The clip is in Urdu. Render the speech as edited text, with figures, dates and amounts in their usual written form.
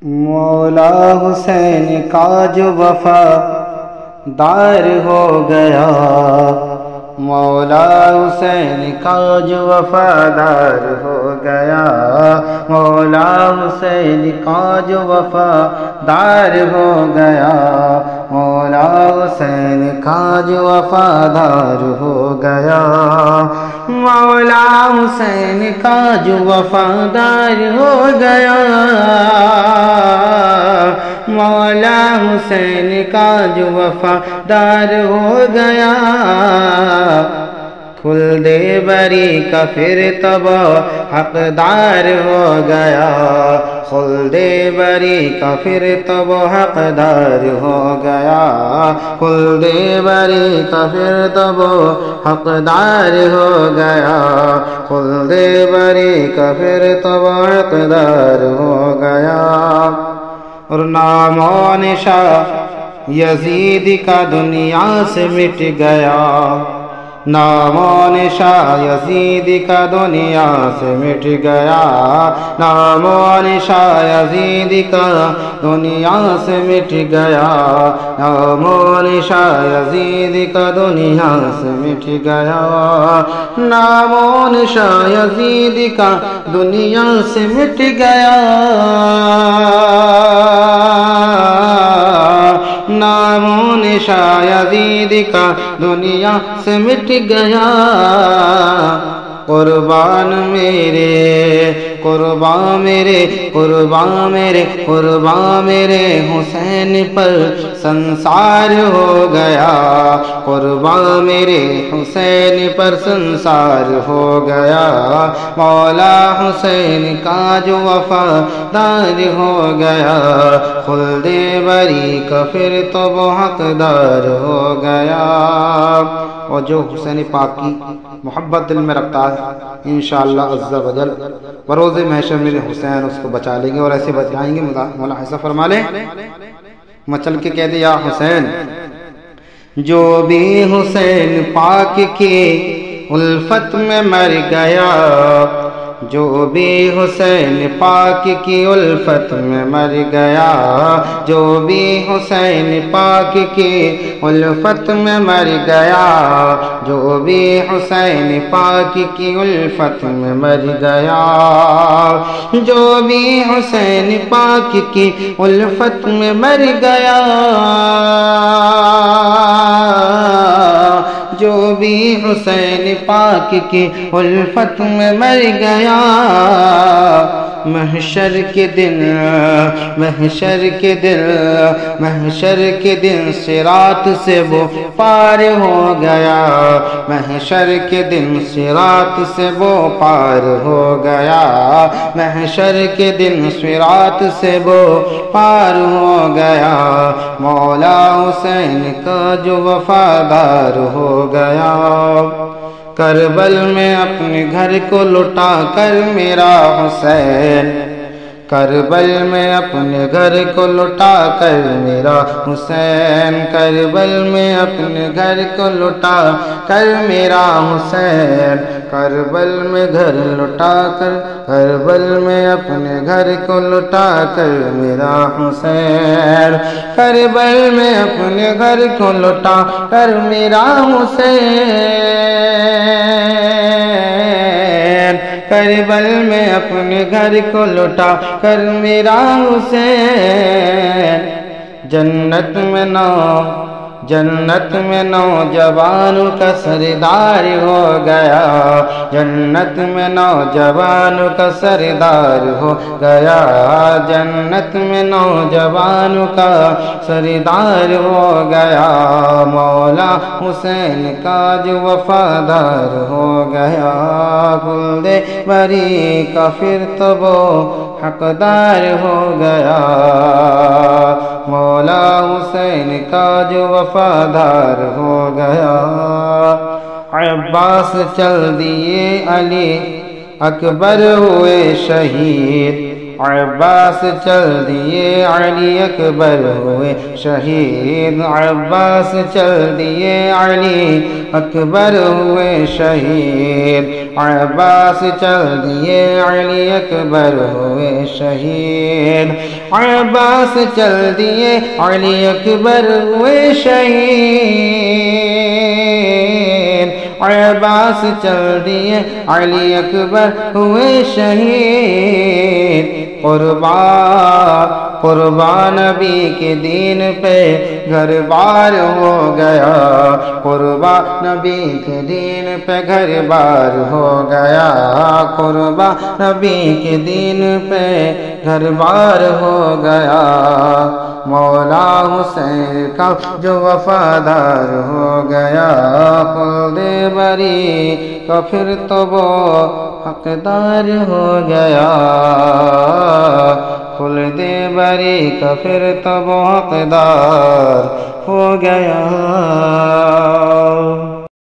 مولا حسین کا جو وفادار ہو گیا، مولا حسین کا جو وفادار ہو گیا، مولا حسین کا جو وفادار ہو گیا، مولا حسین کا جو وفادار ہو گیا، مولا حسین کا جو وفادار ہو گیا، مولا حسین کا جو وفادار ہو گیا، کھل دے بری کا پھر تب حقدار ہو گیا، کھل دے بری کا پھر تب حقدار ہو گیا، کھل دے بری کا پھر تب حقدار ہو گیا، کھل دے بری کا پھر تب حقدار ہو گیا، اور نام و نشان یزید کا دنیا سے مٹ گیا، نام و نشان یزید کا دنیا سے مٹ گیا، نام و نشان یزید کا دنیا سے مٹ گیا، نام و نشان یزید کا دنیا سے مٹ گیا، نام و نشان یزید کا دنیا سے مٹ گیا، نام و نشان یزید کا دنیا سے مٹ گیا، قربان میرے قربان میرے قربان میرے قربان میرے حسین پر سنسار ہو گیا، قربان میرے حسین پر سنسار ہو گیا، مولا حسین کا جو وفادار ہو گیا، خلد بری کا پھر تو وہ حقدار ہو گیا، اور جو حسین پاک کی محبت دل میں رکھتا ہے انشاءاللہ عز و جل بروز محشر میرے حسین اس کو بچا لیں گے، اور ایسے بچائیں گے مولا ایسا فرما لیں، مچل کے کہہ دے یا حسین، جو بھی حسین پاک کی الفت میں مر گیا، جو بھی حسین پاک کی الفت میں مر گیا، جو بھی حسین پاک کی الفت میں مر گیا، جو بھی حسین پاک کی الفت میں مر گیا، جو بھی حسین پاک کی الفت میں مر گیا، جو بھی حسین پاک کی الفت میں مر گیا، محشر کے دن محشر کے دن محشر کے دن صراط سے وہ پار ہو گیا، محشر کے دن صراط سے وہ پار ہو گیا، محشر کے دن صراط سے وہ پار ہو گیا، مولا حسین کا جو وفادار ہو گیا، کربل میں اپنے گھر کو لٹا کر میرا حسین، کربل میں اپنے گھر کو لٹا کر میرا حسین، کربل میں اپنے گھر کو لٹا کر میرا حسین، کربل میں گھر لٹا کر، کربل میں اپنے گھر کو لٹا کر میرا حسین، کربل میں اپنے گھر کو لٹا کر میرا حسین، کربل میں اپنے گھر کو لٹا کر میرا حسین، جنت میں نوجوانوں کا سردار ہو گیا، جنت میں نوجوانوں کا سردار ہو گیا، جنت میں نوجوانوں کا سردار ہو گیا، مولا حسین کا جو وفادار ہو گیا، خلد بری کا پھر تو وہ حقدار ہو گیا، مولا حسین کا جو وفادار ہو گیا، عباس چل دیے علی اکبر ہوئے شہید، عباس چل دیے علی اکبر ہوئے شہید، عباس چل دیے علی اکبر ہوئے شہید، عباس چل دیے علی اکبر ہوئے شہید، عباس چل دیے علی اکبر ہوئے شہید عباس چل دیے علی اکبر ہوئے شہید قربان نبی کے دین پہ گھر بار ہو گیا قربان نبی کے دین پہ گھر بار ہو گیا قربان نبی کے دین پہ گھر بار ہو گیا مولا حسین کا جو وفادار ہو گیا خلد بری کا پھر تو وہ حقدار ہو گیا خلد بری کا پھر تو وہ حقدار ہو گیا